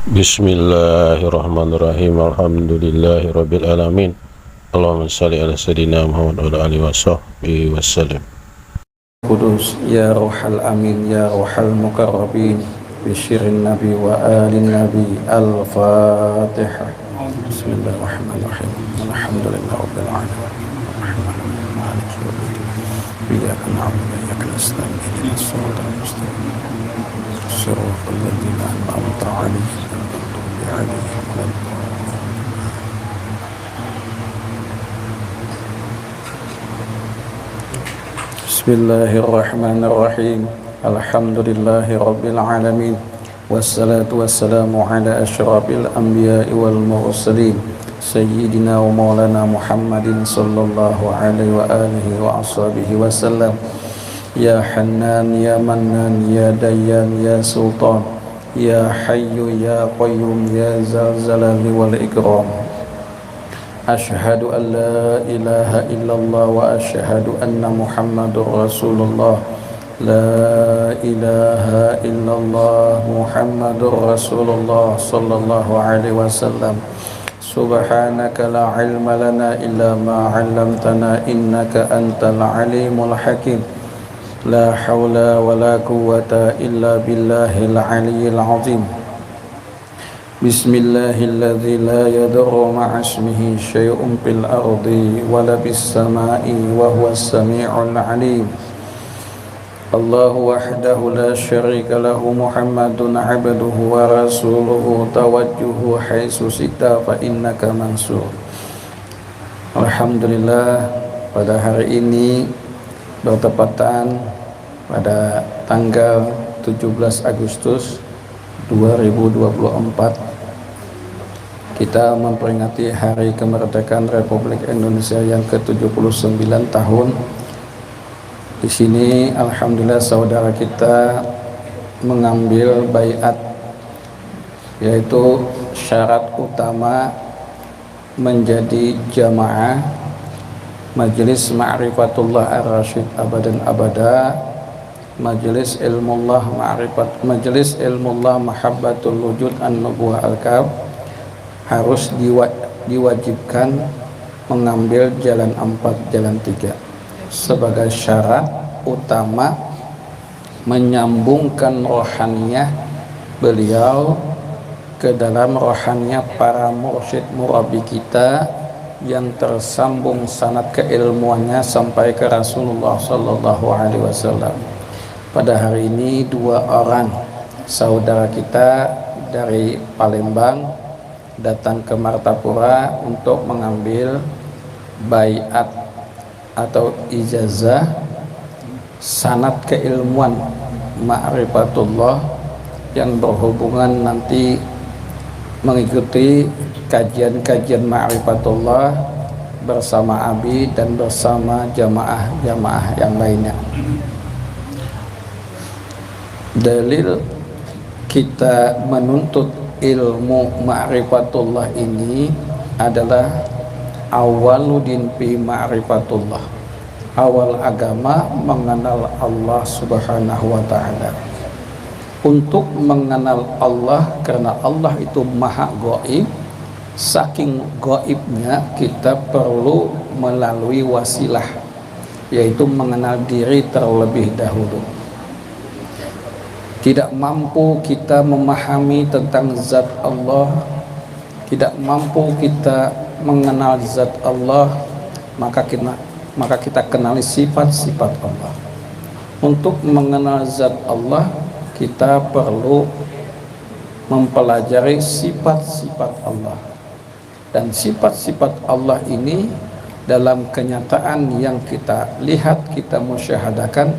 Bismillahirrahmanirrahim. Alhamdulillahi rabbil alamin. Allahumma shalli ala sayyidina Muhammad wa ala alihi washabbihi wasallam. Kudus ya rohal amin ya rohal mukarrabin bisyirin nabi wa alin nabi. Al-Fatihah. Bismillahirrahmanirrahim. Alhamdulillahi rabbil alamin. Arrahmanirrahim. Maliki yaumiddin. Iyyaka na'budu wa iyyaka nasta'in. Ihdinas siratal mustaqim. Siratal ladzina an'amta 'alaihim. Bismillahirrahmanirrahim. Alhamdulillahi rabbil alamin. Wassalatu wassalamu ala asyrafil anbiya'i wal mursalin sayyidina wa maulana Muhammadin sallallahu alaihi wa alihi wa ashabihi wasallam. Ya Hannan ya Mannan ya Dayyan ya Sultan ya Hayyu ya Qayyum ya Zal Jalali wal Ikram. Asyhadu an la ilaha illallah wa asyhadu anna Muhammadur Rasulullah. La ilaha illallah Muhammadur Rasulullah sallallahu alaihi wasallam. Subhanaka la ilma lana illa ma 'allamtana innaka antal alimul hakim. La hawla wa la quwwata illa billahil aliyyil azim. Bismillahilladzi la yadurru ma'a ismihi syai'un fil ardi wa la bis sama'i wa huwas sami'ul 'alim. Allahu wahdahu la syarika lahu Muhammadun 'abduhu wa rasuluhu tawajjuhu haitsu sita fa innaka mansur. Alhamdulillah, pada hari ini bertepatan pada tanggal 17 Agustus 2024 kita memperingati hari kemerdekaan Republik Indonesia yang ke-79 tahun. Di sini alhamdulillah saudara kita mengambil baiat, yaitu syarat utama menjadi jamaah Majelis Ma'rifatullah Ar-Rasyid abadan abada, Majelis Ilmullah Ma'rifat, Majelis Ilmullah Mahabbatul Wujud An-Nubuwah Al-Kaf, harus diwajibkan mengambil jalan 4, jalan 3 sebagai syarat utama menyambungkan rohaniyah beliau ke dalam rohaniyah para mursyid murabi kita yang tersambung sanad keilmuannya sampai ke Rasulullah sallallahu alaihi wasallam. Pada hari ini 2 orang saudara kita dari Palembang datang ke Martapura untuk mengambil baiat atau ijazah sanad keilmuan ma'rifatullah yang berhubungan nanti mengikuti kajian-kajian ma'rifatullah bersama Abi dan bersama jamaah-jamaah yang lainnya. Dalil kita menuntut ilmu ma'rifatullah ini adalah awaludin fi ma'rifatullah. Awal agama mengenal Allah subhanahu wa ta'ala. Untuk mengenal Allah, karena Allah itu maha gaib, saking gaibnya kita perlu melalui wasilah, yaitu mengenal diri terlebih dahulu. Tidak mampu kita memahami tentang zat Allah, tidak mampu kita mengenal zat Allah, maka kita kenali sifat-sifat Allah. Untuk mengenal zat Allah, kita perlu mempelajari sifat-sifat Allah. Dan sifat-sifat Allah ini dalam kenyataan yang kita lihat, kita musyahadakan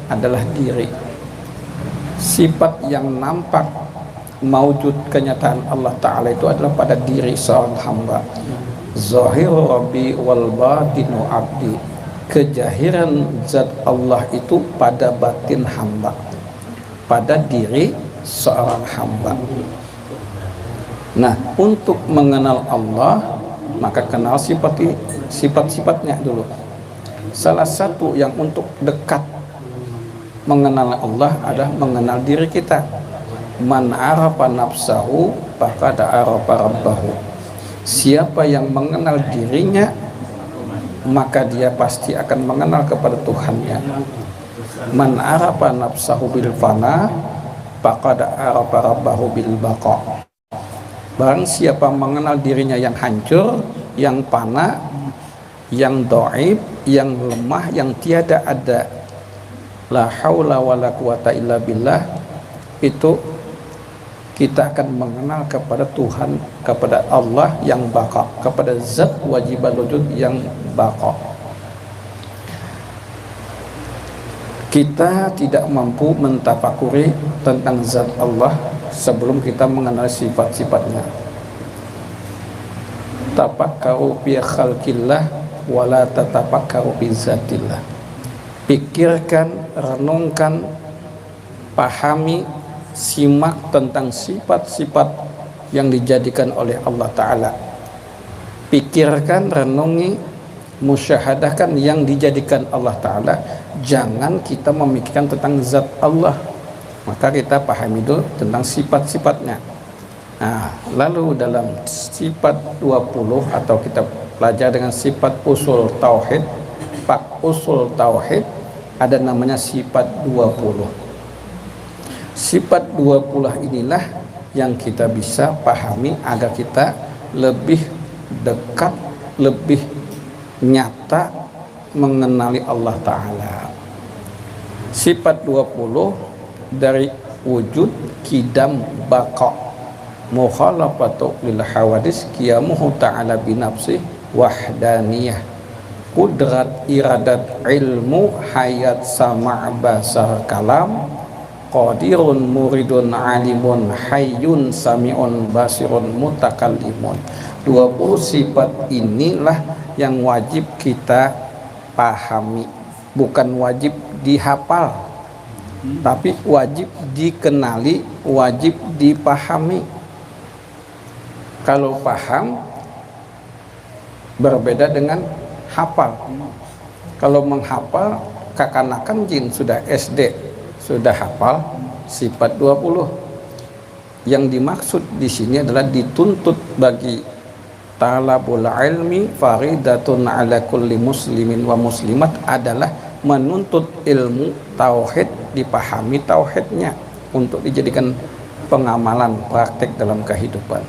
adalah diri. Sifat yang nampak maujud kenyataan Allah Ta'ala itu adalah pada diri seorang hamba. Zahir Rabbi wal batinu abdi. Kejahiran zat Allah itu pada batin hamba, pada diri seorang hamba. Nah, untuk mengenal Allah, maka kenal sifat-sifatnya dulu. Salah satu yang untuk dekat mengenal Allah adalah mengenal diri kita. Man arafa nafsahu faqad arafa rabbahu. Siapa yang mengenal dirinya, maka dia pasti akan mengenal kepada Tuhannya. Man arafa nafsahu bil fana faqad arafa rabbahu bil baqa. Barang siapa mengenal dirinya yang hancur, yang fana, yang dhaif, yang lemah, yang tiada ada, la haula wala quwata illa billah, itu kita akan mengenal kepada Tuhan, kepada Allah yang baqa, kepada zat wajibal wujud yang baqa. Kita tidak mampu mentafakuri tentang zat Allah sebelum kita mengenal sifat-sifatnya. Tafakkaru fi khalqillah wala tatafakkaru fi zatillah. Pikirkan, renungkan, pahami, simak tentang sifat-sifat yang dijadikan oleh Allah Ta'ala. Pikirkan, renungi, musyahadahkan yang dijadikan Allah Ta'ala. Jangan kita memikirkan tentang zat Allah, maka kita pahami dulu tentang sifat-sifatnya. Nah, lalu dalam sifat 20 atau kita belajar dengan sifat usul tauhid, pak usul tauhid, ada namanya sifat 20. Sifat 20 inilah yang kita bisa pahami agar kita lebih dekat, lebih nyata mengenali Allah Ta'ala. Sifat 20 dari wujud, kidam, baqa, mukhalafatu lil hawadis, qiyamuhu ta'ala binafsih, wahdaniyah, kudrat, iradat, ilmu, hayat, sama', basar, kalam, qadirun, muridun, alimun, hayyun, sami'un, basirun, mutakallimun. 20 sifat inilah yang wajib kita pahami, bukan wajib dihafal, tapi wajib dikenali, wajib dipahami. Kalau paham berbeda dengan hafal. Kalau menghafal, kakanakan jin sudah SD sudah hafal sifat 20. Yang dimaksud di sini adalah dituntut bagi talabul ilmi faridatun ala kulli muslimin wa muslimat, adalah menuntut ilmu tauhid, dipahami tauhidnya untuk dijadikan pengamalan praktek dalam kehidupan.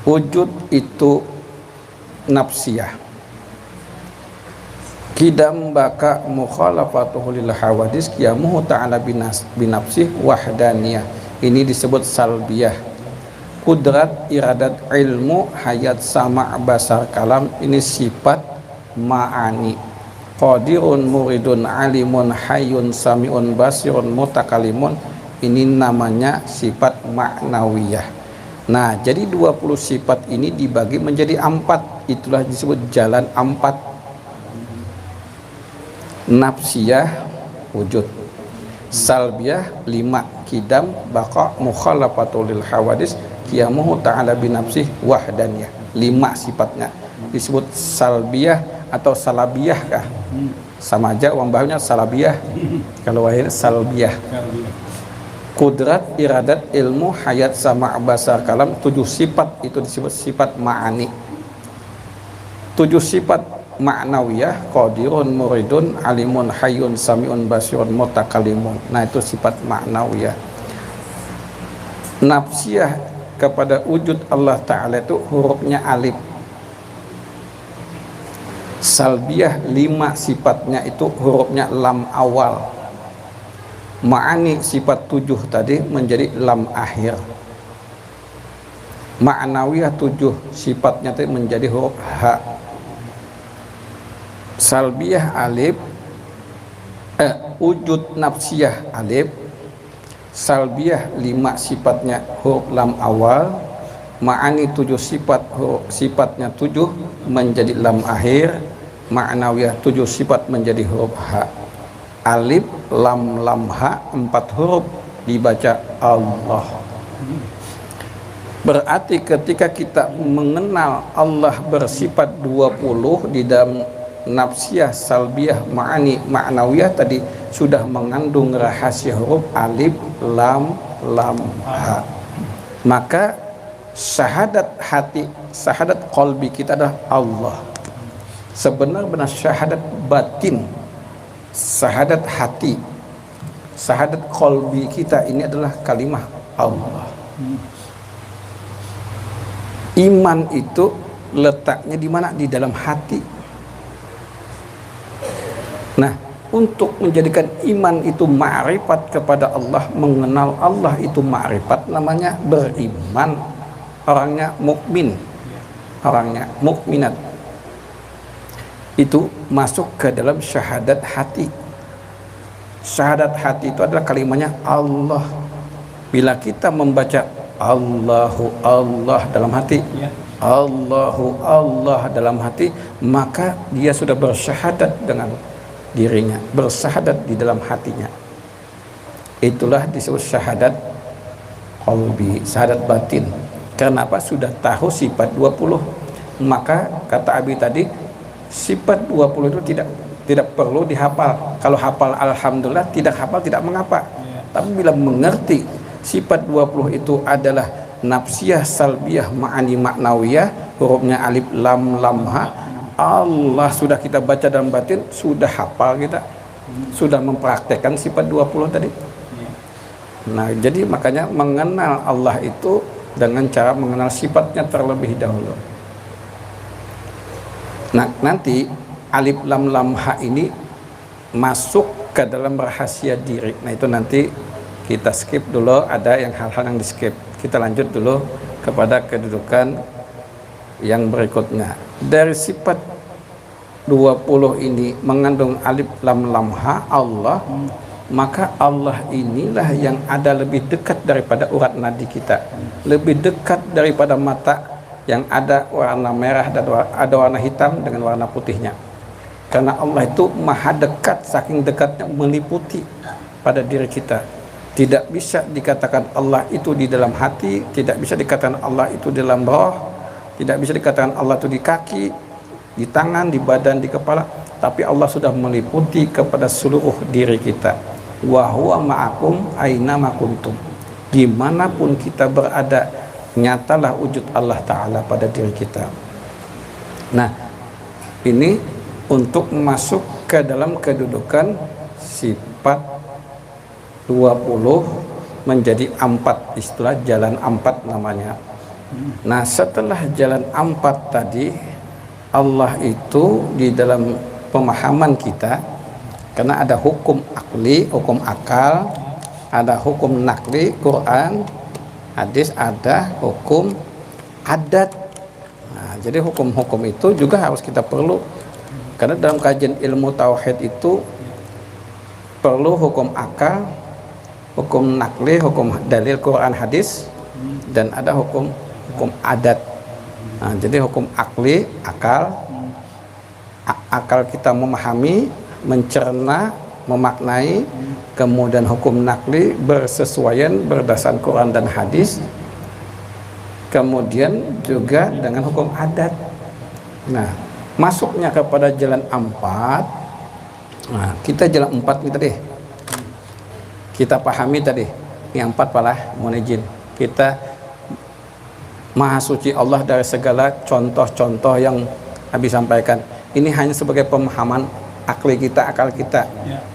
Wujud itu nafsiyah, kidam, baka, mukhalafatuhu lil hawadis, qiyamuhu ta'ala binafsih, wahdaniyah, ini disebut salbiyah. Kudrat, iradat, ilmu, hayat, sama', basar, kalam, ini sifat ma'ani. Qadirun, muridun, alimun, hayyun, sami'un, basirun, mutakalimun, ini namanya sifat ma'nawiyah. Nah, jadi 20 sifat ini dibagi menjadi 4. Itulah disebut jalan 4. Nafsiyah, wujud. Salbiyah, 5. Kidam, baqa, mukhalafatul lil hawadis, qiyamuhu ta'ala binafsih, wahdaniyah. 5 sifatnya. Disebut salbiyah atau salabiyah kah? Sama aja, uang bahunya salabiyah. Kalau wahid salbiyah. Kudrat, iradat, ilmu, hayat, sama', basar, kalam, 7 sifat itu disebut sifat ma'ani. 7 sifat ma'nawiyah, qadirun, muridun, alimun, hayyun, sami'un, basirun, mutakalimun. Nah, itu sifat ma'nawiyah. Nafsiyah kepada wujud Allah Ta'ala itu hurufnya alif. Salbiyah 5 sifatnya itu hurufnya lam awal. Ma'ani sifat 7 tadi menjadi lam akhir. Ma'nawiyah 7 sifatnya tadi menjadi huruf ha. Salbiyah alif, wujud nafsiyah alif. Salbiyah 5 sifatnya huruf lam awal. Ma'ani 7 sifat, sifatnya 7 menjadi lam akhir. Ma'nawiyah 7 sifat menjadi huruf ha. Alif, lam, lam, ha, 4 huruf dibaca Allah. Berarti ketika kita mengenal Allah bersifat 20 di dalam nafsiyah, salbiyah, ma'ani, ma'nawiyah tadi sudah mengandung rahasia huruf alif, lam, lam ha. Maka syahadat hati, syahadat qalbi kita adalah Allah. Sebenar-benar syahadat batin, syahadat hati, syahadat qalbi kita ini adalah kalimah Allah. Iman itu letaknya di mana? Di dalam hati. Nah, untuk menjadikan iman itu ma'rifat kepada Allah, mengenal Allah itu ma'rifat, namanya beriman. Orangnya mukmin, orangnya mukminat. Itu masuk ke dalam syahadat hati. Syahadat hati itu adalah kalimatnya Allah. Bila kita membaca Allahu Allah dalam hati, Allahu Allah dalam hati, maka dia sudah bersyahadat dengan dirinya, bersyahadat di dalam hatinya. Itulah disebut syahadat qalbi, syahadat batin. Karena apa? Sudah tahu sifat 20. Maka kata Abi tadi, sifat 20 itu tidak perlu dihafal. Kalau hafal alhamdulillah, tidak hafal tidak mengapa. Tapi bila mengerti sifat 20 itu adalah nafsiyah, salbiyah, ma'ani, ma'nawiyah, hurufnya alif, lam, lam, ha, Allah sudah kita baca dalam batin, sudah hafal kita, sudah mempraktekkan sifat 20 tadi. Nah, jadi makanya mengenal Allah itu dengan cara mengenal sifatnya terlebih dahulu. Nah, nanti alif, lam, lam, ha ini masuk ke dalam rahasia diri. Nah, itu nanti kita skip dulu, ada yang hal-hal yang di skip. Kita lanjut dulu kepada kedudukan yang berikutnya. Dari sifat 20 ini mengandung alif, lam, lam, ha, Allah, maka Allah inilah yang ada lebih dekat daripada urat nadi kita, lebih dekat daripada mata yang ada warna merah dan ada warna hitam dengan warna putihnya. Karena Allah itu maha dekat, saking dekatnya meliputi pada diri kita. Tidak bisa dikatakan Allah itu di dalam hati, tidak bisa dikatakan Allah itu di dalam roh, tidak bisa dikatakan Allah itu di kaki, di tangan, di badan, di kepala, tapi Allah sudah meliputi kepada seluruh diri kita. Wa huwa ma'akum aina ma kuntum. Dimanapun kita berada, nyatalah wujud Allah Ta'ala pada diri kita. Nah, ini untuk masuk ke dalam kedudukan sifat 20 menjadi 4, istilah jalan 4 namanya. Nah, setelah jalan 4 tadi, Allah itu di dalam pemahaman kita, karena ada hukum akli, hukum akal, ada hukum nakli, Quran, hadis, ada hukum adat. Nah, jadi hukum-hukum itu juga harus kita perlu. Karena dalam kajian ilmu tauhid itu perlu hukum akal, hukum nakli, hukum dalil Quran hadis, dan ada hukum adat. Nah, jadi hukum akli, akal kita memahami, mencerna, memaknai, kemudian hukum nakli bersesuaian berdasarkan Quran dan hadis, kemudian juga dengan hukum adat. Nah, masuknya kepada jalan 4. Nah, kita jalan 4 ini tadi kita pahami tadi, yang 4 palah mohon izin, kita maha suci Allah dari segala contoh-contoh yang Abi sampaikan. Ini hanya sebagai pemahaman akli kita, akal kita.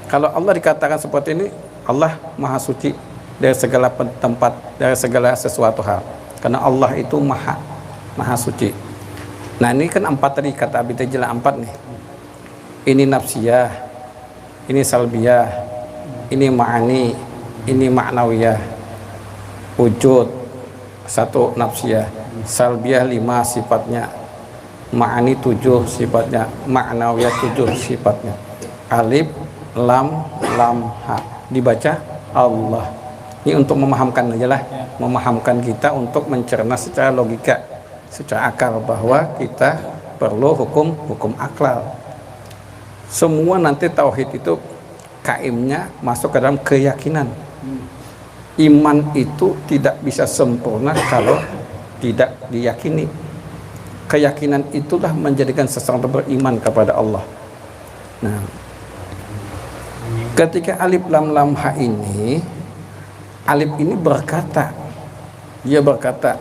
Kalau Allah dikatakan seperti ini, Allah maha suci dari segala tempat, dari segala sesuatu hal. Karena Allah itu maha suci. Nah, ini kan 4 tadi kata Abi jelas 4 nih. Ini nafsiyah, ini salbiyah, ini ma'ani, ini ma'nawiyah. Wujud 1 nafsiyah, salbiyah 5 sifatnya, ma'ani 7 sifatnya, ma'nawiyah 7 sifatnya. Alif, lam, lam, ha. Dibaca Allah. Ini untuk memahamkan aja lah, memahamkan kita untuk mencerna secara logika, secara akal, bahwa kita perlu hukum akal. Semua nanti tauhid itu kaimnya masuk ke dalam keyakinan. Iman itu tidak bisa sempurna kalau tidak diyakini. Keyakinan itulah menjadikan seseorang beriman kepada Allah. Nah, ketika alif lam lam ha ini Alif ini berkata, dia berkata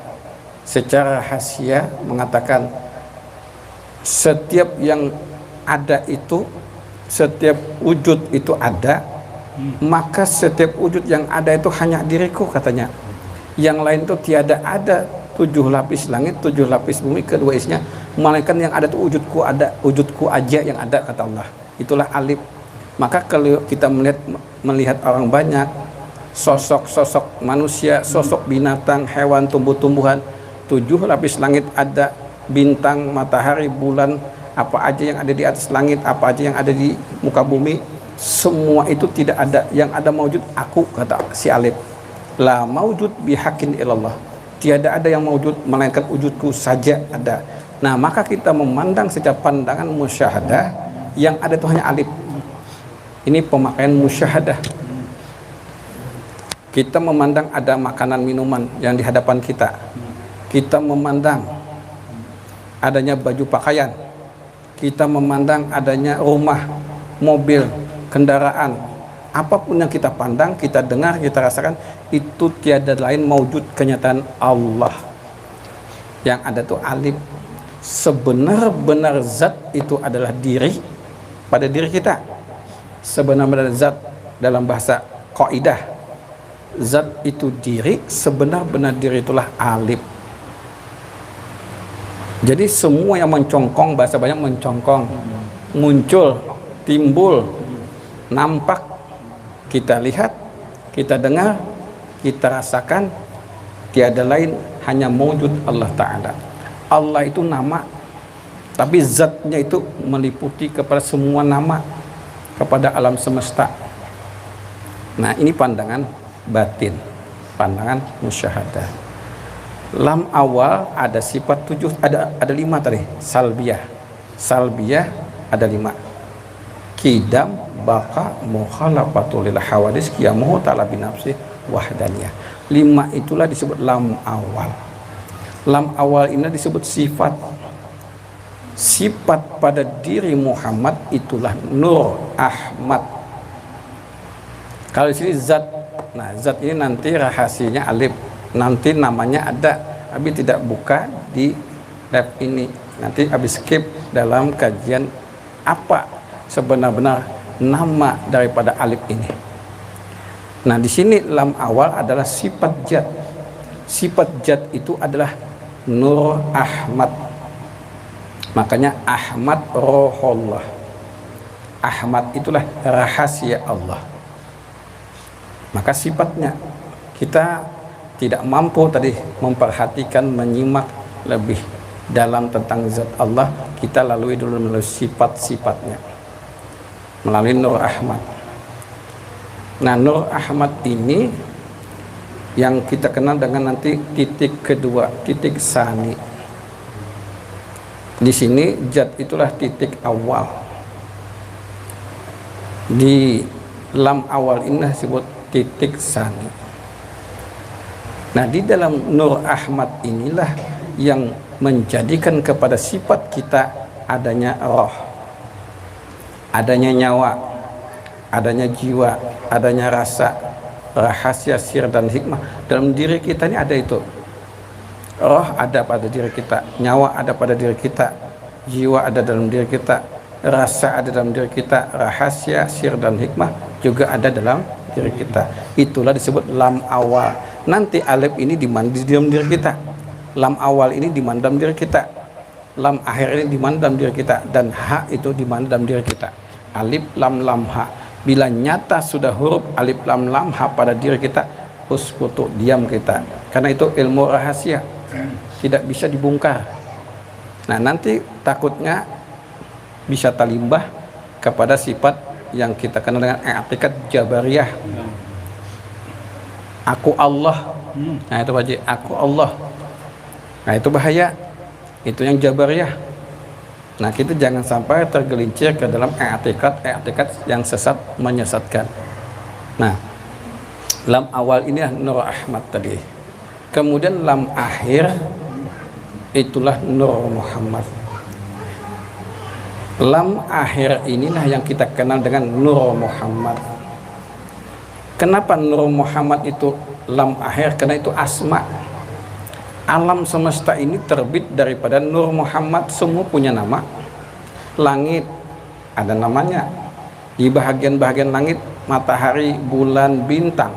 secara rahasia mengatakan setiap yang ada itu, setiap wujud itu ada, maka setiap wujud yang ada itu hanya diriku, katanya. Yang lain itu tiada ada. 7 lapis langit, 7 lapis bumi, kedua isinya, melainkan yang ada itu wujudku, ada wujudku aja yang ada, kata Allah. Itulah alif. Maka kalau kita melihat orang banyak, sosok-sosok manusia, sosok binatang, hewan, tumbuh-tumbuhan, 7 lapis langit ada, bintang, matahari, bulan, apa aja yang ada di atas langit, apa aja yang ada di muka bumi, semua itu tidak ada. Yang ada maujud aku, kata si alif. La maujud bihakin ilallah, tiada ada yang maujud melainkan wujudku saja ada. Nah, maka kita memandang secara pandangan musyahadah, yang ada itu hanya alif. Ini pemakaian musyahadah. Kita memandang ada makanan minuman yang di hadapan kita. Kita memandang adanya baju pakaian. Kita memandang adanya rumah, mobil, kendaraan. Apapun yang kita pandang, kita dengar, kita rasakan, itu tiada lain maujud kenyataan Allah. Yang ada itu alif. Sebenar-benar zat itu adalah diri pada diri kita. Sebenar-benar zat dalam bahasa kaidah, zat itu diri, sebenar-benar diri itulah alif. Jadi semua yang mencongkong, bahasa banyak mencongkong, muncul, timbul, nampak, kita lihat, kita dengar, kita rasakan, tiada lain hanya maujud Allah Ta'ala. Allah itu nama, tapi zatnya itu meliputi kepada semua nama, kepada alam semesta. Nah, ini pandangan batin, pandangan musyahadah. Lam awal ada sifat 7, ada 5 tadi. Salbiyah ada 5. Kidam, baka, mukhalafatul lil hawadis, qiyamuhu ta'ala binafsi wahdaniyah. 5 itulah disebut lam awal. Lam awal ini disebut sifat. Sifat pada diri Muhammad itulah Nur Ahmad. Kalau di sini zat, nah zat ini nanti rahasianya alif, nanti namanya ada, tapi tidak buka di lab ini. Nanti habis skip dalam kajian apa sebenar-benar nama daripada alif ini. Nah, di sini lam awal adalah sifat zat. Sifat zat itu adalah Nur Ahmad. Makanya Ahmad Rohullah. Ahmad itulah rahasia Allah. Maka sifatnya kita tidak mampu tadi memperhatikan, menyimak lebih dalam tentang zat Allah. Kita lalui dulu melalui sifat-sifatnya melalui Nur Ahmad. Nah, Nur Ahmad ini yang kita kenal dengan nanti titik kedua, titik sani. Di sini zat itulah titik awal. Di lam awal ini disebut titik sani. Nah, di dalam Nur Ahmad inilah yang menjadikan kepada sifat kita adanya roh, adanya nyawa, adanya jiwa, adanya rasa, rahasia, sir, dan hikmah. Dalam diri kita ini ada itu. Roh ada pada diri kita, nyawa ada pada diri kita, jiwa ada dalam diri kita, rasa ada dalam diri kita, rahasia, sir, dan hikmah juga ada dalam diri kita. Itulah disebut lam awal. Nanti alif ini dimana di dalam diri kita, lam awal ini dimana dalam diri kita, lam akhir ini dimana dalam diri kita, dan ha itu dimana dalam diri kita. Alif lam lam ha. Bila nyata sudah huruf alif lam lam ha pada diri kita, uskutu, diam kita, karena itu ilmu rahasia, tidak bisa dibongkar. Nah, nanti takutnya bisa talimbah kepada sifat yang kita kenal dengan i'tiqad Jabariyah. Aku Allah. Nah, itu wajib, aku Allah. Nah, itu bahaya. Itu yang Jabariyah. Nah, kita jangan sampai tergelincir ke dalam i'tiqad yang sesat, menyesatkan. Nah, lam awal ini Nur Ahmad tadi. Kemudian lam akhir itulah Nur Muhammad. Lam akhir inilah yang kita kenal dengan Nur Muhammad. Kenapa Nur Muhammad itu lam akhir karena itu asma. Alam semesta ini terbit daripada Nur Muhammad, semua punya nama. Langit ada namanya, di bahagian-bahagian langit matahari, bulan, bintang,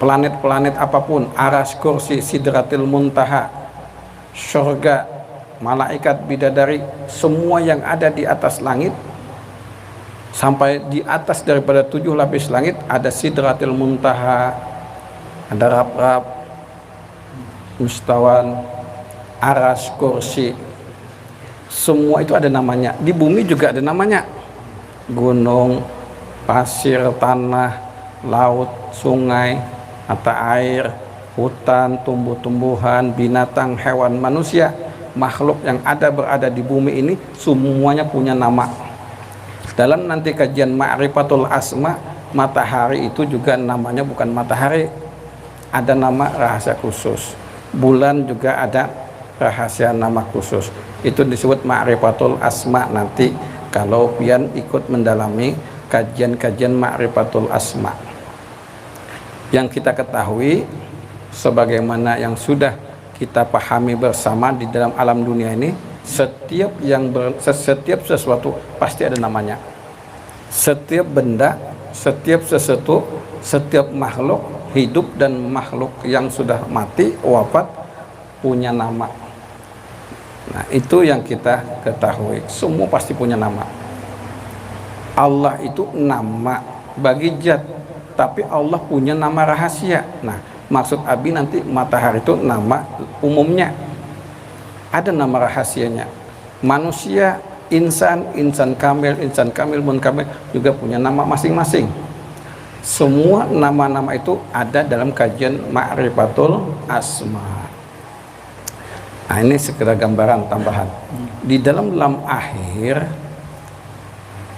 planet-planet apapun, aras, kursi, sidratil muntaha, surga, malaikat, bidadari, semua yang ada di atas langit sampai di atas daripada 7 lapis langit ada sidratil muntaha, ada rap-rap, mustawan, aras, kursi, semua itu ada namanya. Di bumi juga ada namanya, gunung, pasir, tanah, laut, sungai, mata air, hutan, tumbuh-tumbuhan, binatang, hewan, manusia, makhluk yang berada di bumi ini semuanya punya nama. Dalam nanti kajian Ma'rifatul Asma, matahari itu juga namanya bukan matahari, ada nama rahasia khusus. Bulan juga ada rahasia nama khusus, itu disebut Ma'rifatul Asma. Nanti kalau pian ikut mendalami kajian-kajian Ma'rifatul Asma, yang kita ketahui sebagaimana yang sudah kita pahami bersama di dalam alam dunia ini, setiap sesuatu pasti ada namanya. Setiap benda, setiap sesuatu, setiap makhluk hidup dan makhluk yang sudah mati, wafat, punya nama. Nah, itu yang kita ketahui, semua pasti punya nama. Allah itu nama bagi zat, tapi Allah punya nama rahasia. Nah, maksud Abi nanti matahari itu nama umumnya, ada nama rahasianya. Manusia, insan kamil, munkamil juga punya nama masing-masing. Semua nama-nama itu ada dalam kajian Ma'rifatul Asma. Nah, ini sekedar gambaran tambahan. Di dalam lam akhir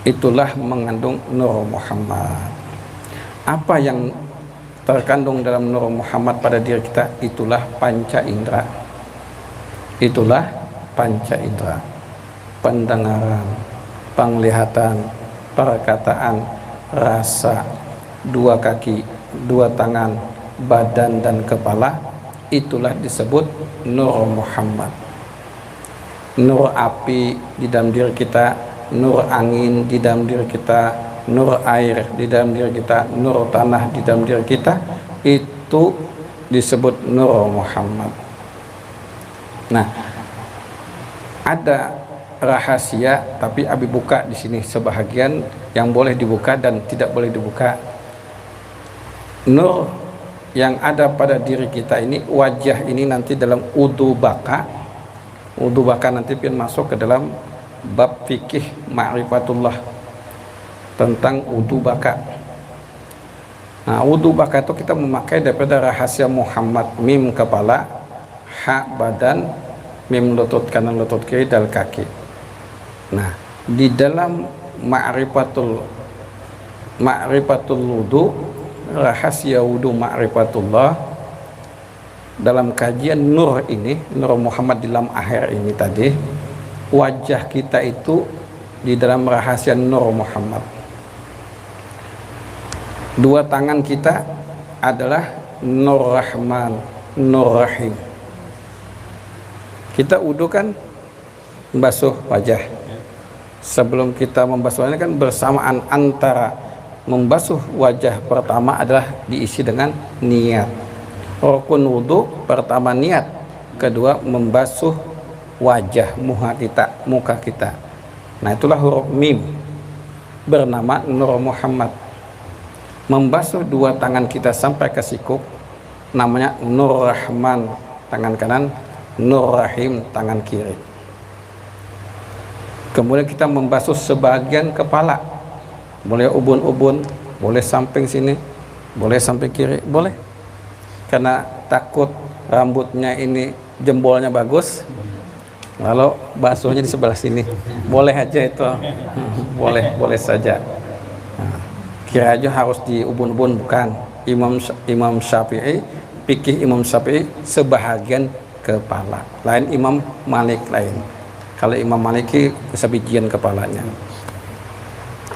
itulah mengandung Nur Muhammad. Apa yang terkandung dalam Nur Muhammad pada diri kita, itulah panca indera. Itulah panca indera. Pendengaran, penglihatan, perkataan, rasa, 2 kaki, 2 tangan, badan dan kepala, itulah disebut Nur Muhammad. Nur api di dalam diri kita, nur angin di dalam diri kita, nur air di dalam diri kita, nur tanah di dalam diri kita, itu disebut Nur Muhammad. Nah, ada rahasia, tapi Abi buka di sini sebahagian yang boleh dibuka dan tidak boleh dibuka. Nur yang ada pada diri kita ini, wajah ini nanti dalam Udu Baka nanti pian masuk ke dalam bab fikih Ma'rifatullah tentang Udu Baka. Nah, Udu Baka itu kita memakai daripada rahasia Muhammad, mim kepala, ha badan, mim lutut kanan, lutut kiri, dal kaki. Nah, di dalam Ma'rifatul wudu, rahasia wudu Ma'rifatullah, dalam kajian Nur ini, Nur Muhammad di dalam akhir ini tadi, wajah kita itu di dalam rahasia Nur Muhammad. 2 tangan kita adalah Nur Rahman, Nur Rahim. Kita wudu kan membasuh wajah. Sebelum kita membasuh ini kan bersamaan antara membasuh wajah pertama adalah diisi dengan niat. Rukun wudu pertama niat, kedua membasuh wajah muka kita. Nah, itulah huruf mim bernama Nur Muhammad. Membasuh 2 tangan kita sampai ke sikuk namanya Nur Rahman tangan kanan, Nur Rahim tangan kiri. Kemudian kita membasuh sebagian kepala, boleh ubun-ubun, boleh samping sini, boleh samping kiri, boleh. Karena takut rambutnya ini jempolnya bagus, lalu basuhnya di sebelah sini, boleh aja itu, boleh saja. Nah, kira aja harus di ubun-ubun, bukan. Imam Syafi'i, fikih Imam Syafi'i sebahagian kepala, lain Imam Malik lain. Kalau Imam Maliki sebagian kepalanya.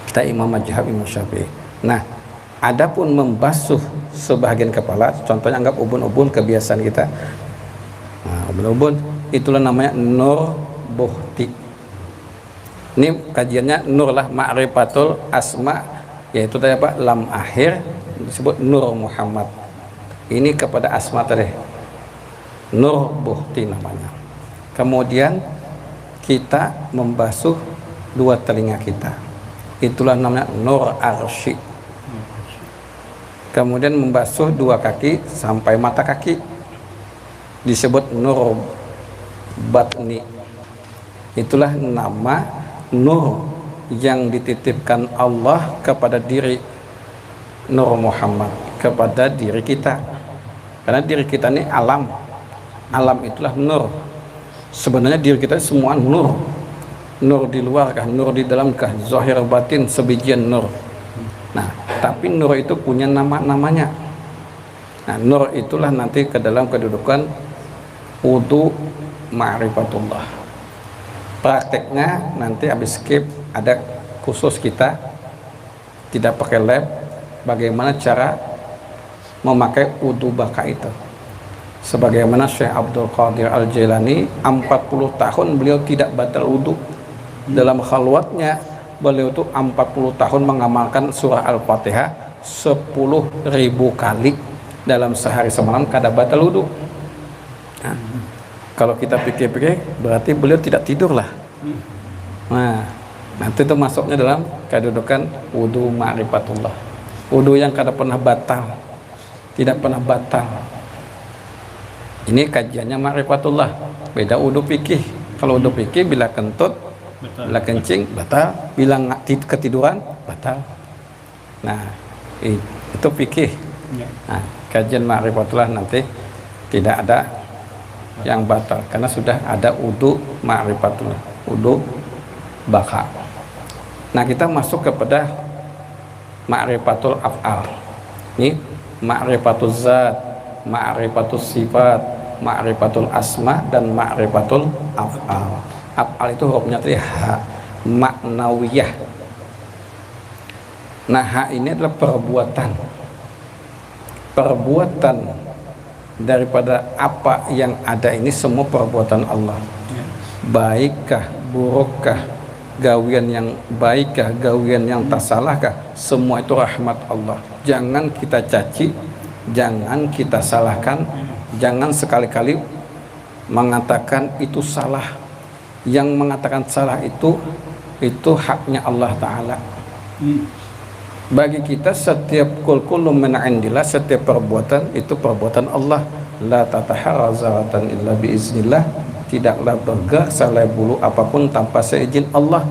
Kita Imam Mazhab Imam Syafi'i. Nah, Adapun membasuh sebahagian kepala, contohnya anggap ubun-ubun kebiasaan kita. Nah, ubun-ubun itulah namanya nur buhti. Ini kajiannya nur lah, ma'rifatul asma, yaitu tadi apa? Lam akhir disebut nur Muhammad. Ini kepada asma tadi. Nur buhti namanya. Kemudian kita membasuh dua telinga kita. Itulah namanya nur arsy. Kemudian membasuh dua kaki sampai mata kaki, disebut nur batni. Itulah nama nur yang dititipkan Allah kepada diri Nur Muhammad, kepada diri kita. Karena diri kita ini alam, alam itulah nur. Sebenarnya diri kita semua nur. Nur di luar kah, nur di dalam kah, zahir batin sebijian nur. Nah, tapi nur itu punya nama-namanya. Nah, nur itulah nanti ke dalam kedudukan wudu ma'rifatullah. Prakteknya nanti habis skip ada khusus kita, tidak pakai lab, bagaimana cara memakai wudu baka itu. Sebagaimana Syekh Abdul Qadir Al-Jailani 40 tahun beliau tidak batal wudu. Dalam khalwatnya beliau itu 40 tahun mengamalkan surah Al-Fatihah 10.000 kali dalam sehari semalam kada batal wudu. Nah, kalau kita pikir-pikir berarti beliau tidak tidur lah. Nah, nanti itu masuknya dalam kedudukan wudu ma'rifatullah. Wudu yang kada pernah batal, tidak pernah batal. Ini kajiannya ma'rifatullah. Beda wudu fikih. Kalau wudu fikih bila kentut, bila kencing batal, bila ketiduran batal. Nah, itu fikih. Nah, kajian ma'rifatullah nanti tidak ada yang batal karena sudah ada wudu ma'rifatullah, wudu baka. Nah, kita masuk kepada ma'rifatul af'al. Ini ma'rifatul zat, ma'rifatul sifat, ma'rifatul asma, dan ma'rifatul af'al. Af'al itu hurufnya tadi ha, maknawiyah. Nah, ha ini adalah perbuatan. Perbuatan daripada apa yang ada ini semua perbuatan Allah. Baikkah, burukkah, gawian yang baikkah, gawian yang tak salahkah, semua itu rahmat Allah. Jangan kita caci, jangan kita salahkan, jangan sekali-kali mengatakan itu salah. Yang mengatakan salah itu haknya Allah Ta'ala. Bagi kita setiap kullu min indillah, setiap perbuatan itu perbuatan Allah. La tataharazatan illa biiznillah, tidaklah bergerak selai bulu apapun tanpa seizin Allah.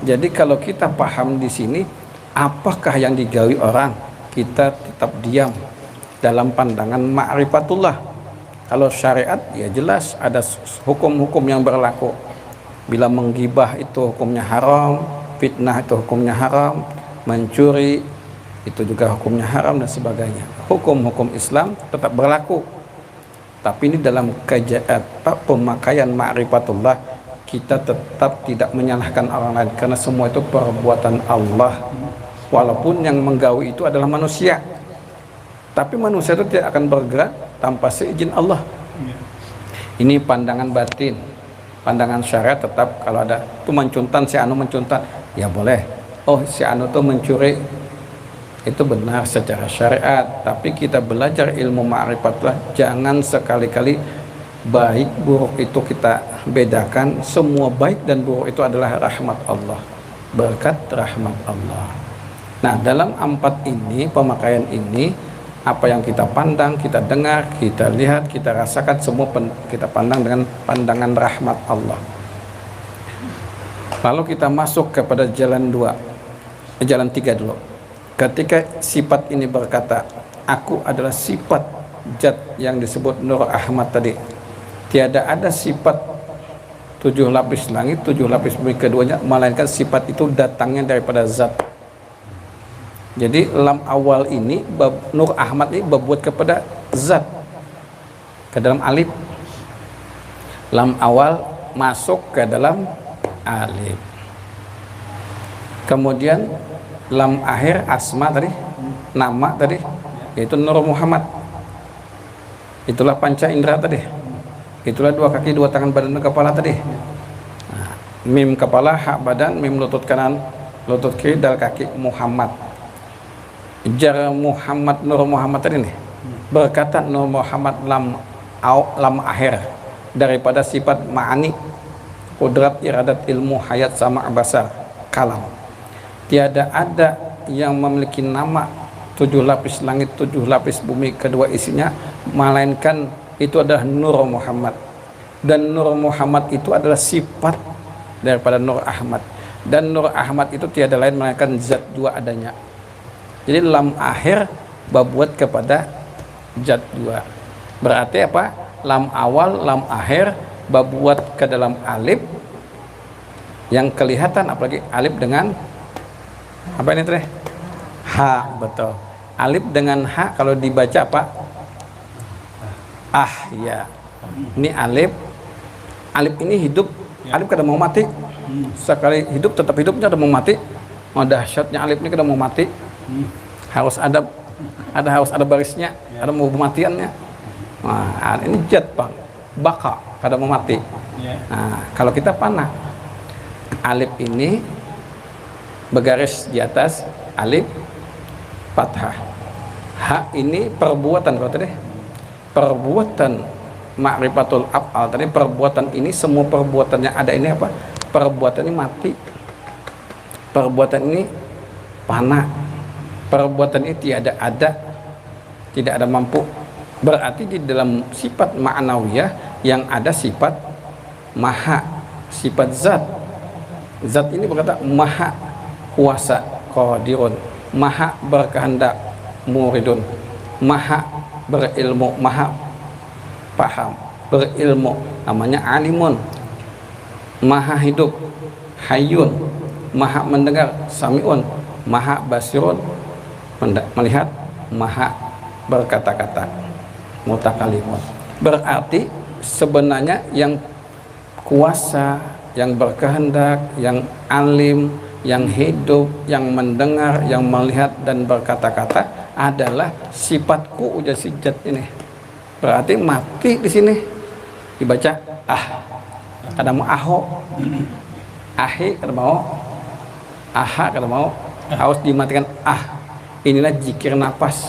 Jadi kalau kita paham di sini apakah yang digawi orang, kita tetap diam dalam pandangan ma'rifatullah. Kalau syariat ya jelas ada hukum-hukum yang berlaku. Bila menggibah itu hukumnya haram, fitnah itu hukumnya haram, mencuri itu juga hukumnya haram dan sebagainya. Hukum-hukum Islam tetap berlaku. Tapi ini dalam pemakaian ma'rifatullah kita tetap tidak menyalahkan orang lain karena semua itu perbuatan Allah. Walaupun yang menggawi itu adalah manusia. Tapi manusia itu tidak akan bergerak tanpa seizin Allah. Ini pandangan batin. Pandangan syariat tetap kalau ada itu mencuntan, si anu mencuntan, ya boleh. Oh, si anu itu mencuri, itu benar secara syariat. Tapi kita belajar ilmu ma'rifatullah, jangan sekali-kali baik buruk itu kita bedakan. Semua baik dan buruk itu adalah rahmat Allah, berkat rahmat Allah. Nah, dalam empat ini, pemakaian ini, apa yang kita pandang, kita dengar, kita lihat, kita rasakan, semua kita pandang dengan pandangan rahmat Allah. Lalu kita masuk kepada jalan tiga dulu. Ketika sifat ini berkata, aku adalah sifat zat yang disebut Nur Ahmad tadi. Tiada ada sifat 7 lapis langit, 7 lapis bumi keduanya, melainkan sifat itu datangnya daripada zat. Jadi lam awal ini Nur Ahmad ini berbuat kepada zat ke dalam alif. Lam awal masuk ke dalam alif. Kemudian lam akhir asma tadi nama tadi, yaitu Nur Muhammad. Itulah panca indera tadi. Itulah 2 kaki, 2 tangan, badan dan kepala tadi. Nah, mim kepala, ha badan, mim lutut kanan, lutut kiri, dal kaki Muhammad. Jar Muhammad, Nur Muhammad tadi nih. Berkata Nur Muhammad lam akhir daripada sifat ma'ani, kudrat, iradat, ilmu, hayat, sama, basar, kalam. Tiada ada yang memiliki nama 7 lapis langit, 7 lapis bumi, kedua isinya, melainkan itu adalah Nur Muhammad. Dan Nur Muhammad itu adalah sifat daripada Nur Ahmad. Dan Nur Ahmad itu tiada lain melainkan zat 2 adanya. Jadi lam akhir berbuat kepada zat 2. Berarti apa? Lam awal, lam akhir berbuat ke dalam alif yang kelihatan, apalagi alif dengan apa ini teh? Ha, betul. Alif dengan ha kalau dibaca apa? Ah, ya. Ini alif. Alif ini hidup. Alif kada mau mati. Sekali hidup tetap hidupnya, ada mau mati. Oh, dahsyatnya alif ini kada mau mati. Harus ada barisnya, ada mau kematiannya. Nah, ini jat bang, baka kada mau mati. Nah, kalau kita panah, alif ini bergaris di atas alif fathah. Ha ini perbuatan, kalau tadi perbuatan ma'rifatul af'al tadi, perbuatan ini semua perbuatannya ada ini apa? Perbuatan ini mati. Perbuatan ini panah. Perbuatan ini tiada ada, tidak ada mampu. Berarti di dalam sifat ma'nawiyah yang ada sifat maha, sifat zat. Zat ini berkata maha kuasa, qadirun, maha berkehendak, muridun, maha berilmu, maha paham, berilmu, namanya alimun, maha hidup, hayyun, maha mendengar, samiun, maha basirun, melihat, maha berkata-kata, mutakalimun. Berarti sebenarnya yang kuasa, yang berkehendak, yang alim, yang hidup, yang mendengar, yang melihat dan berkata-kata adalah sifatku, ujar si zat ini. Berarti mati di sini. Dibaca ah. Kada mau aho. Ahi kada mau. Aha kada mau. Harus dimatikan ah. Inilah zikir napas.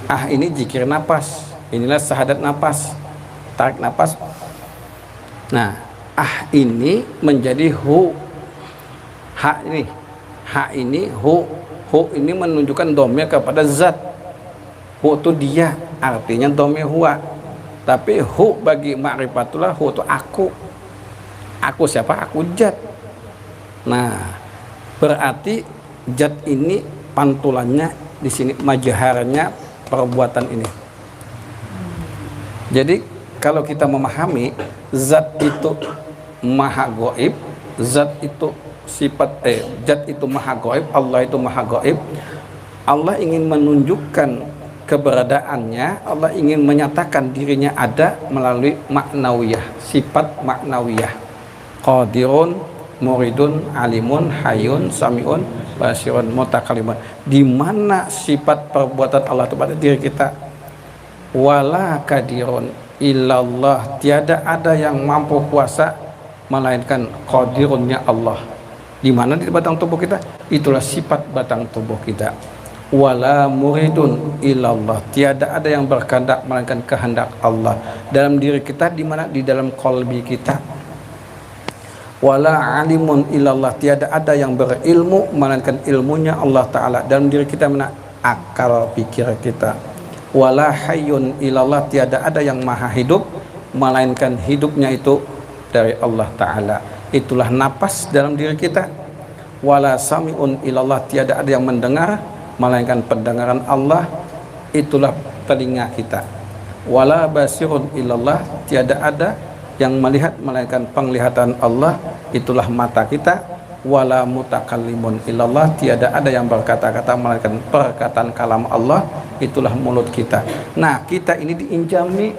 Ah ini zikir napas. Inilah syahadat napas. Tarik napas. Nah, ah ini menjadi hu. Ha ini. Ha ini hu. Hu ini menunjukkan domir kepada zat. Hu itu dia, artinya domir huwa. Tapi hu bagi ma'rifatullah, hu itu aku. Aku siapa? Aku zat. Nah, berarti zat ini pantulannya di sini, majaharnya perbuatan ini. Jadi kalau kita memahami zat itu maha gaib, zat itu sifat zat itu maha gaib, Allah itu maha gaib. Allah ingin menunjukkan keberadaannya, Allah ingin menyatakan dirinya ada melalui maknawiyah, sifat maknawiyah. Qadirun, muridun, alimun, hayyun, samiun, basirun, mutakalimun. Di mana sifat perbuatan Allah itu pada diri kita? Wala kadirun illallah, tiada ada yang mampu kuasa melainkan qadirunnya Allah. Di mana di batang tubuh kita? Itulah sifat batang tubuh kita. Wala muridun illallah, tiada ada yang berkehendak melainkan kehendak Allah dalam diri kita. Di mana? Di dalam qalbi kita. Wala alimun illallah, tiada ada yang berilmu melainkan ilmunya Allah Ta'ala dalam diri kita. Mana? Akal pikir kita. Wala hayyun illallah, tiada ada yang maha hidup melainkan hidupnya itu dari Allah Ta'ala. Itulah napas dalam diri kita. Wala sami'un illallah, tiada ada yang mendengar melainkan pendengaran Allah, itulah telinga kita. Wala basirun illallah, tiada ada yang melihat melainkan penglihatan Allah, itulah mata kita. Wala mutakallimun illallah, tiada ada yang berkata-kata melainkan perkataan kalam Allah, itulah mulut kita. Nah, kita ini diinjami.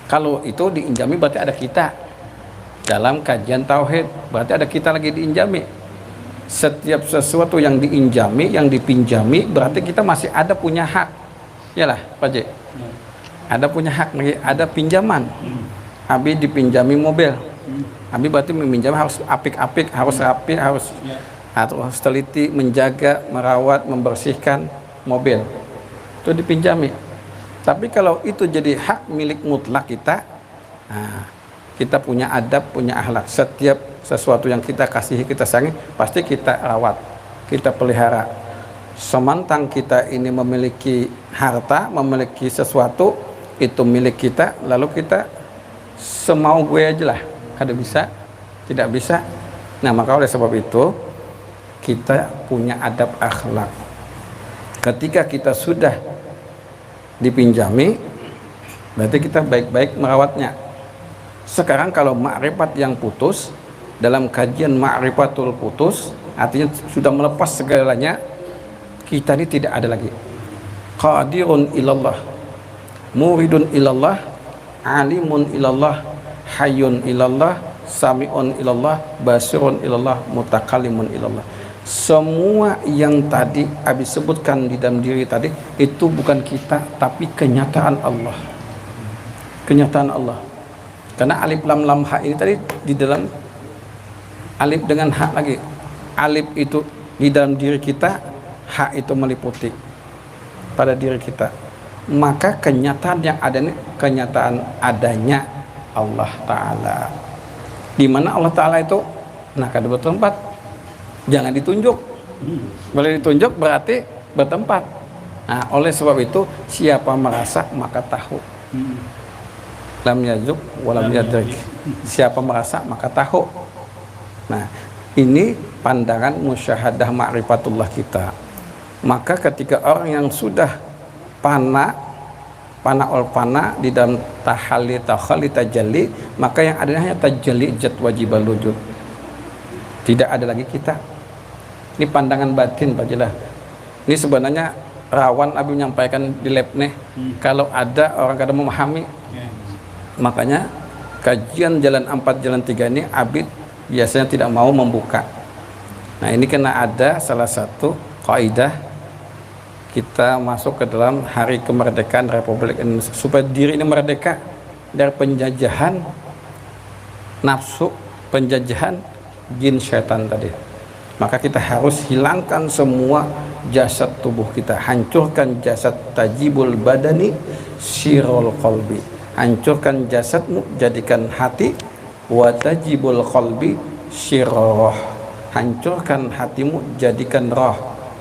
Kalau itu diinjami berarti ada kita. Dalam kajian tauhid berarti ada kita lagi diinjami. Setiap sesuatu yang diinjami, yang dipinjami, berarti kita masih ada punya hak. Yalah, Pak J. Ada punya hak, ada pinjaman. Abi dipinjami mobil. Abi berarti meminjam harus apik-apik, harus rapi, harus teliti, menjaga, merawat, membersihkan mobil. Itu dipinjami. Tapi kalau itu jadi hak milik mutlak kita, nah, kita punya adab, punya akhlak. Setiap sesuatu yang kita kasihi, kita sayangi, pasti kita rawat, kita pelihara. Semantang kita ini memiliki harta, memiliki sesuatu, itu milik kita, lalu kita semau gue aja lah. Ada bisa, tidak bisa. Nah, maka oleh sebab itu, kita punya adab akhlak. Ketika kita sudah dipinjami, berarti kita baik-baik merawatnya. Sekarang kalau ma'rifat yang putus, dalam kajian ma'rifatul putus, artinya sudah melepas segalanya, kita ini tidak ada lagi. Qadirun ilallah, muridun ilallah, alimun ilallah, hayyun ilallah, sami'un ilallah, basirun ilallah, mutakallimun ilallah. Semua yang tadi habis sebutkan di dalam diri tadi, itu bukan kita, tapi kenyataan Allah. Kenyataan Allah. Karena alif lam lam ha ini tadi di dalam alif dengan ha lagi. Alif itu di dalam diri kita, ha itu meliputi pada diri kita. Maka kenyataan yang ada ini kenyataan adanya Allah Ta'ala. Di mana Allah Ta'ala itu, nah kada bertempat, jangan ditunjuk. Boleh ditunjuk berarti bertempat. Nah, oleh sebab itu siapa merasa maka tahu. Lam yajuk walam yadrik. Siapa merasa maka tahu. Nah, ini pandangan musyahadah ma'rifatullah kita. Maka ketika orang yang sudah pana di dalam tahalli tajalli, maka yang ada hanya tajalli jat wajibal wujud. Tidak ada lagi kita. Ini pandangan batin Pak Jelah. Ini sebenarnya rawan Abi menyampaikan di lab nih. Kalau ada orang kadang memahami, makanya kajian jalan 4 jalan 3 ini Abi biasanya tidak mau membuka. Nah, ini kena ada salah satu kaidah kita masuk ke dalam hari kemerdekaan Republik Indonesia supaya diri ini merdeka dari penjajahan nafsu, penjajahan jin syaitan tadi. Maka kita harus hilangkan semua jasad tubuh kita, hancurkan jasad tajibul badani sirul qalbi. Hancurkan jasadmu, jadikan hati, wa tajibul qalbi sirroh. Hancurkan hatimu, jadikan roh,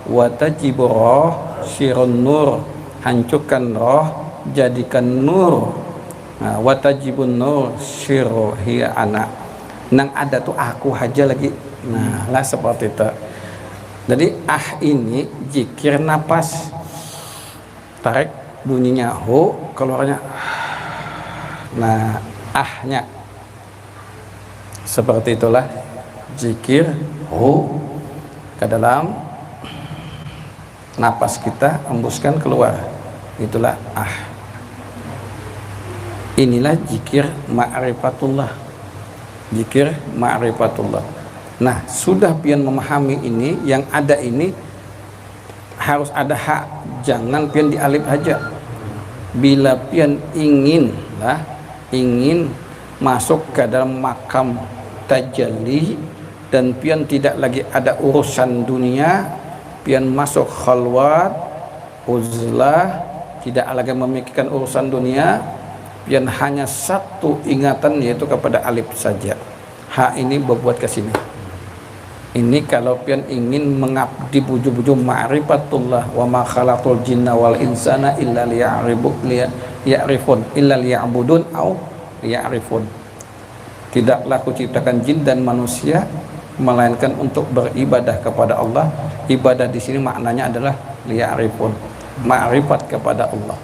wa tajibul roh sirun nur. Hancurkan roh, jadikan nur. Nah, wa tajibun nur sirroh hiya anak. Nang ada tuh aku aja lagi. Nah, lah seperti itu. Jadi ini zikir napas, tarik bunyinya hu, keluarnya. Nah, ahnya seperti itulah zikir hu ke dalam napas kita, hembuskan keluar, itulah ah. Inilah zikir ma'rifatullah, zikir ma'rifatullah. Nah, sudah pian memahami ini, yang ada ini harus ada hak, jangan pian dialif aja. Bila pian ingin masuk ke dalam makam tajalli dan pian tidak lagi ada urusan dunia, pian masuk khalwat uzlah, tidak lagi memikirkan urusan dunia, pian hanya satu ingatan yaitu kepada alif saja. Hak ini berbuat ke sini. Ini kalau pian ingin mengabdi buju-buju ma'rifatullah, wa ma khalaqul jinna wal insana illa liya'rifun illa liya'budun au liya'rifun. Tidaklah kuciptakan jin dan manusia melainkan untuk beribadah kepada Allah. Ibadah di sini maknanya adalah liya'rifun, ma'rifat kepada Allah.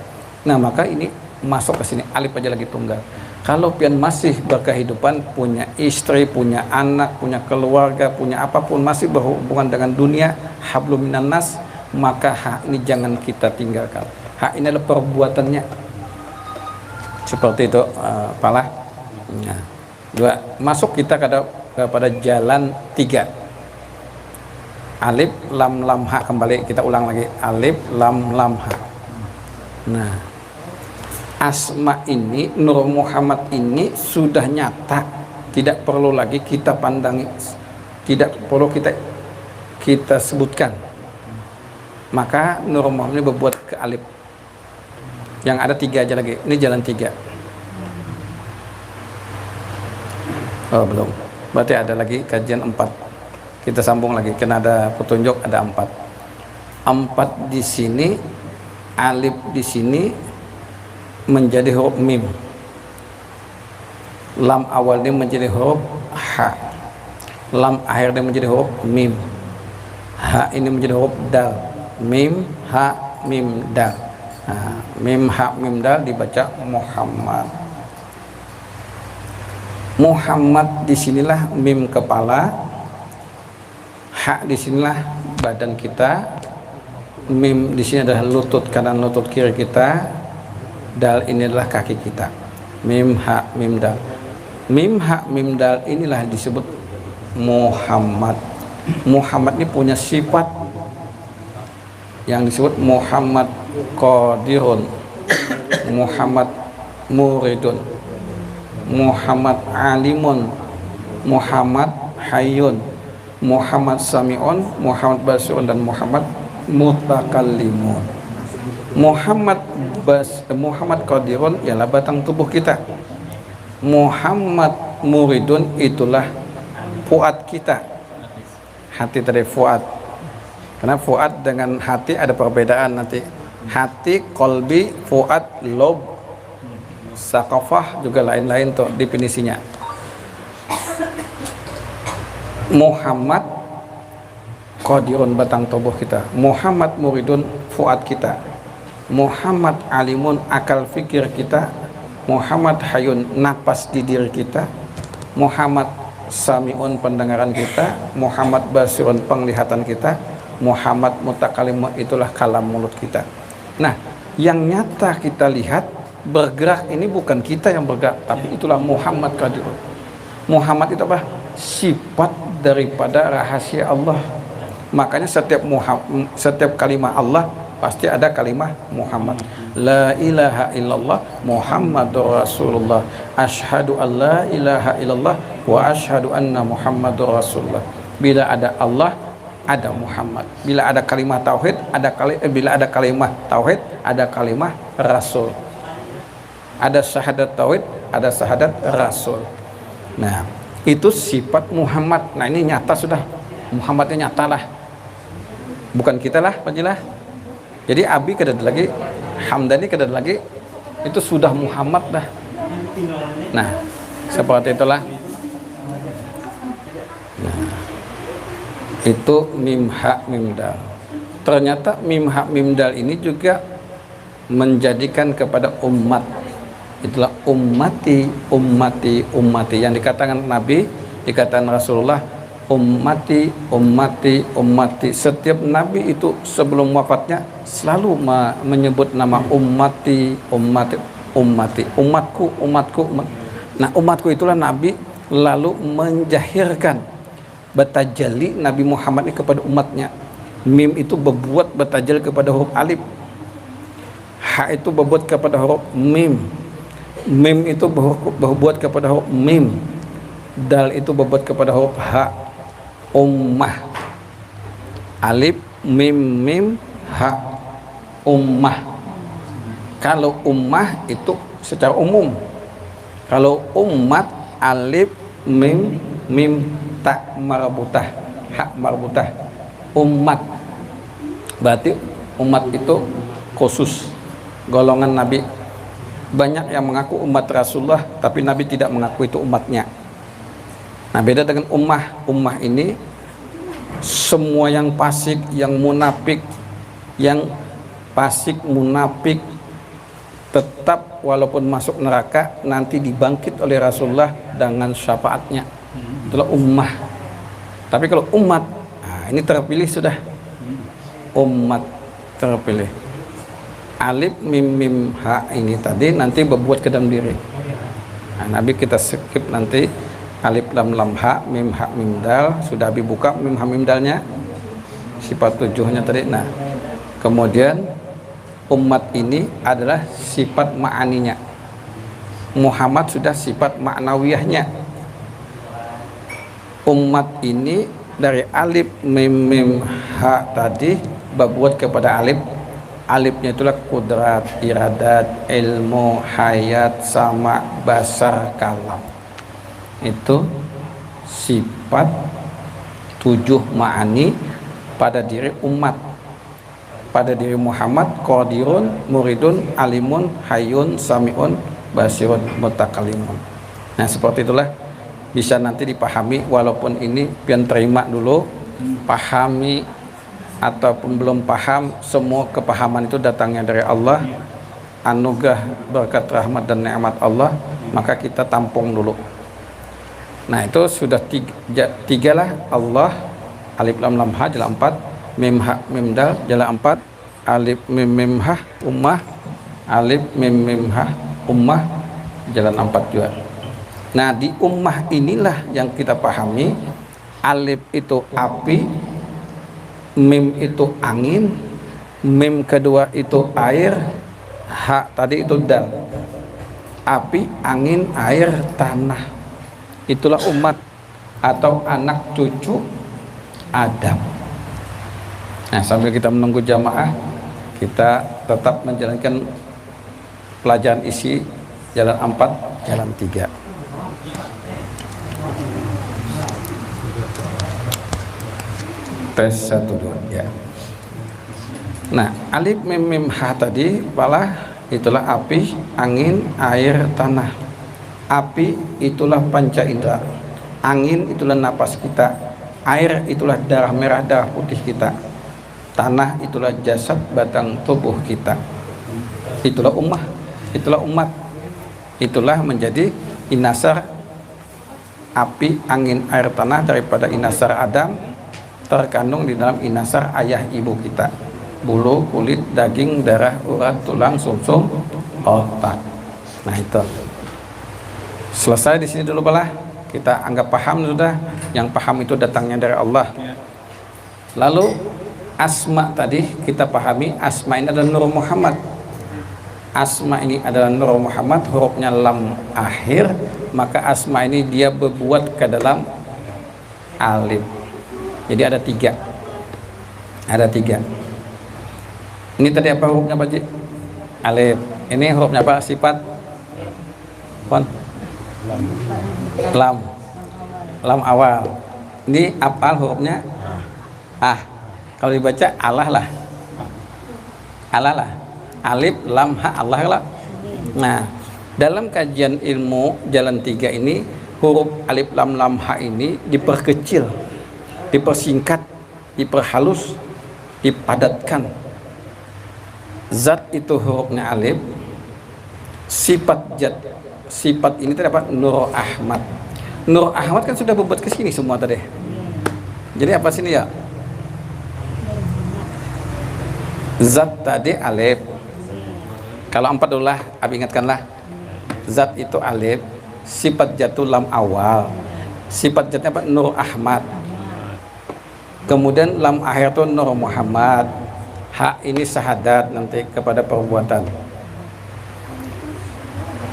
Nah, maka ini masuk ke sini, alif aja lagi tunggal. Kalau pian masih berkehidupan, punya istri, punya anak, punya keluarga, punya apapun, masih berhubungan dengan dunia, hablum minan nas, maka hak ini jangan kita tinggalkan. Hak ini adalah perbuatannya. Seperti itu, Palah. Nah, dua, masuk kita kepada jalan 3. Alif lam lam ha, kembali kita ulang lagi, alif lam lam ha. Nah, asma ini, Nur Muhammad ini sudah nyata, tidak perlu lagi kita pandangi, tidak perlu kita sebutkan. Maka Nur Muhammad ini berbuat ke alif. Yang ada 3 aja lagi, ini jalan 3. Oh belum, berarti ada lagi kajian 4. Kita sambung lagi, karena ada petunjuk ada 4. 4 di sini, alif di sini menjadi huruf mim, lam awalnya menjadi huruf ha, lam akhirnya menjadi huruf mim, ha ini menjadi huruf dal, mim ha mim dal. Nah, mim ha mim dal dibaca Muhammad. Muhammad disinilah mim kepala, ha disinilah badan kita, mim di sini adalah lutut kanan, lutut kiri kita, dal ini adalah kaki kita. Mim ha mim dal. Mim ha mim dal inilah disebut Muhammad. Muhammad ini punya sifat yang disebut Muhammad Qadirun, Muhammad Muridun, Muhammad Alimun, Muhammad Hayyun, Muhammad Sami'un, Muhammad Basirun, dan Muhammad Mutakallimun. Muhammad Qadirun ialah batang tubuh kita. Muhammad Muridun itulah fuad kita. Hati tadi fuad. Karena fuad dengan hati ada perbedaan nanti. Hati, kolbi, fuad, lob, sakafah juga lain-lain tuh definisinya. Muhammad Qadirun batang tubuh kita, Muhammad Muridun fuad kita, Muhammad Alimun akal fikir kita, Muhammad Hayyun napas di diri kita, Muhammad Sami'un pendengaran kita, Muhammad Basirun penglihatan kita, Muhammad Mutakallimun itulah kalam mulut kita. Nah, yang nyata kita lihat bergerak ini bukan kita yang bergerak, tapi itulah Muhammad Qadirun. Muhammad itu apa? Sifat daripada rahasia Allah. Makanya setiap kalimah Allah pasti ada kalimah Muhammad. La ilaha illallah Muhammadur Rasulullah. Asyhadu an la ilaha illallah wa asyhadu anna Muhammadur Rasulullah. Bila ada Allah, ada Muhammad. Bila ada kalimah tauhid, bila ada kalimah tauhid, ada kalimah Rasul. Ada syahadat tauhid, ada syahadat Rasul. Nah, itu sifat Muhammad. Nah, ini nyata sudah. Muhammadnya nyata lah. Bukan kita lah, Pajilah. Jadi Abi kedad lagi, Hamdani kedad lagi, itu sudah Muhammad dah. Nah, seperti itulah. Nah, itu mim ha mim dal. Ternyata mim ha mim dal ini juga menjadikan kepada umat. Itulah ummati, ummati, ummati. Yang dikatakan Nabi, dikatakan Rasulullah, ummati, ummati, ummati. Setiap Nabi itu sebelum wafatnya selalu menyebut nama ummati, ummati, ummati. Umatku, umatku, umat. Nah, umatku itulah Nabi lalu menjahirkan batajalli Nabi Muhammad ini kepada umatnya. Mim itu berbuat batajal kepada huruf alif. Ha itu berbuat kepada huruf mim. Mim itu berbuat kepada huruf mim. Dal itu berbuat kepada huruf ha. Ummah. Alif mim mim ha. Ummah. Kalau ummah itu secara umum. Kalau umat alif mim mim ta marbutah, ha marbutah. Umat. Berarti umat itu khusus golongan Nabi. Banyak yang mengaku umat Rasulullah, tapi Nabi tidak mengaku itu umatnya. Nah, beda dengan ummah. Ummah ini semua yang fasik, yang munafik, tetap walaupun masuk neraka nanti dibangkit oleh Rasulullah dengan syafaatnya. Itulah ummah. Tapi kalau umat, nah ini terpilih sudah. Umat terpilih. Alif mim mim ha ini tadi nanti berbuat ke dalam diri. Nah, Nabi kita skip nanti alif lam lam ha mim mim dal. Sudah dibuka mim ha mim dalnya. sifat tujuhnya tadi. Nah, kemudian umat ini adalah sifat ma'aninya. Muhammad sudah sifat ma'nawiyahnya. Umat ini dari alif mim mim ha tadi berbuat kepada alif. Alifnya itulah kudrat, iradat, ilmu, hayat, sama, basar, kalam. Itu sifat tujuh ma'ani pada diri umat, pada diri Muhammad: qadirun, muridun, alimun, hayyun, sami'un, basirun, mutakalimun. Nah, seperti itulah bisa nanti dipahami, walaupun ini pian terima dulu, pahami ataupun belum paham, semua kepahaman itu datangnya dari Allah, anugerah, berkat, rahmat dan nikmat Allah, maka kita tampung dulu. Nah, itu sudah tiga lah. Allah, alif lam lam ha jalan 4, mim ha mim dal jalan 4, alif mim mim ha ummah, alif mim mim ha ummah jalan 4 juga. Nah, di ummah inilah yang kita pahami, alif itu api, mim itu angin, mim kedua itu air, ha tadi itu dal. Api, angin, air, tanah. Itulah umat atau anak cucu Adam. Nah, sambil kita menunggu jamaah, kita tetap menjalankan pelajaran isi jalan 4, jalan 3. Tes 1 2 ya. Nah, alif mim mim ha tadi pala itulah api, angin, air, tanah. Api itulah panca indera, angin itulah napas kita, air itulah darah merah, darah putih kita, tanah itulah jasad batang tubuh kita. Itulah ummah, itulah umat, itulah menjadi inasar api, angin, air, tanah daripada inasar Adam, terkandung di dalam inasar ayah ibu kita: bulu, kulit, daging, darah, urat, tulang, sumsum, otak. Nah, itu selesai di sini dulu balah. Kita anggap paham sudah. Yang paham itu datangnya dari Allah. Lalu asma tadi kita pahami, asma ini adalah Nur Muhammad. Asma ini adalah Nur Muhammad, hurufnya lam akhir, maka asma ini dia berbuat ke dalam alif. Jadi ada 3. Ada 3. Ini tadi apa hurufnya Pak Ji? Alif. Ini hurufnya apa? Sifat Pon? Lam. Lam awal. Ini apal hurufnya? Ah. Kalau dibaca Allah lah. Allah lah. Alif, lam, ha, Allah lah. Nah, dalam kajian ilmu jalan 3 ini, huruf alif, lam, lam, ha ini diperkecil, dipersingkat, diperhalus, dipadatkan. Zat itu hurufnya alif, sifat zat, sifat ini terdapat Nur Ahmad. Nur Ahmad kan sudah berbuat ke sini semua tadi. Jadi apa sini ya? Zat tadi alif. Kalau 4 dulu lah, abi ingatkanlah. Zat itu alif, sifat zat itu lam awal, sifat zatnya apa? Nur Ahmad. Kemudian lam akhir itu Nur Muhammad. Hak ini syahadat nanti kepada perbuatan.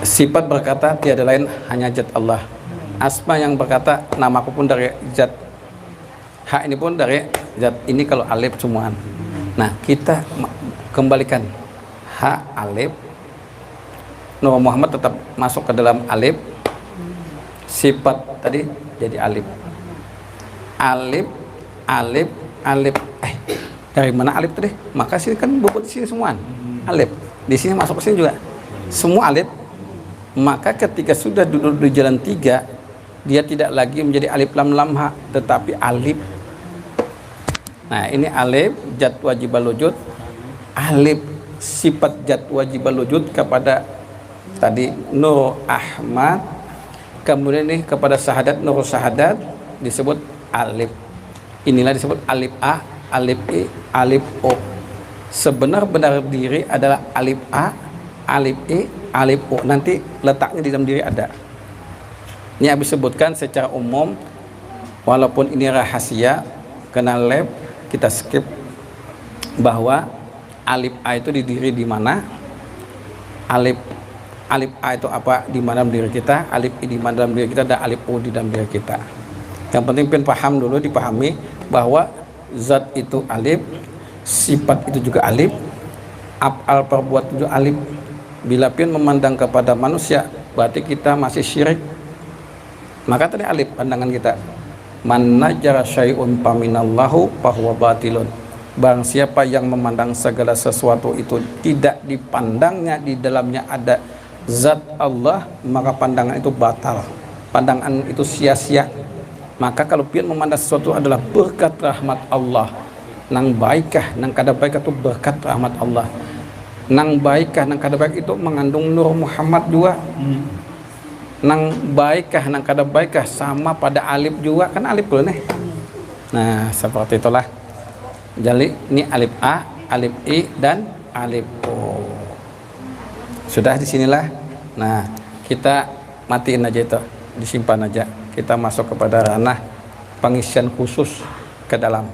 Sifat berkata tiada lain hanya zat Allah. Asma yang berkata namaku pun dari zat. Hak ini pun dari zat. Ini kalau alif semuaan. Nah, kita kembalikan hak alif. Nur Muhammad tetap masuk ke dalam alif. Sifat tadi jadi alif. Alif, alif, alif. Dari mana alif tadi? Maka sini kan bobot sini semua alif. Di sini masuk ke sini juga semua alif. Maka ketika sudah duduk di jalan 3, dia tidak lagi menjadi alif lam lam ha, tetapi alif. Nah, ini alif zat wajibal wujud, alif sifat zat wajibal wujud kepada tadi Nur Ahmad. Kemudian ini kepada syahadat Nur Syahadat disebut alif. Inilah disebut alif A, alif I, alif O. Sebenar-benar diri adalah alif A, alif I, alif O. Nanti letaknya di dalam diri ada. Ini habis sebutkan secara umum, walaupun ini rahasia, kena lab, kita skip bahwa alif A itu didiri di mana, alif A itu apa di mana dalam diri kita, alif I di mana dalam diri kita, dan alif U di dalam diri kita. Yang penting pian paham dulu, dipahami bahwa zat itu alif, sifat itu juga alif, af'al perbuatan juga alif. Bila pian memandang kepada manusia berarti kita masih syirik, maka tadi alif pandangan kita. Man najara syai'un paminallahu fahuwa batilun. Barang siapa yang memandang segala sesuatu itu tidak dipandangnya di dalamnya ada zat Allah, maka pandangan itu batal, pandangan itu sia-sia. Maka kalau pian memandang sesuatu adalah berkat rahmat Allah, nang baikkah nang kada baik itu berkat rahmat Allah, nang baikkah nang kada baik itu mengandung Nur Muhammad juga, nang baikkah nang kada baikkah sama pada alif juga, kan alif dulu nih. Nah seperti itulah. Jadi ini alif A, alif I, dan alif O. Sudah disinilah. Nah kita matiin aja itu, disimpan aja. Kita masuk kepada ranah pengisian khusus ke dalam.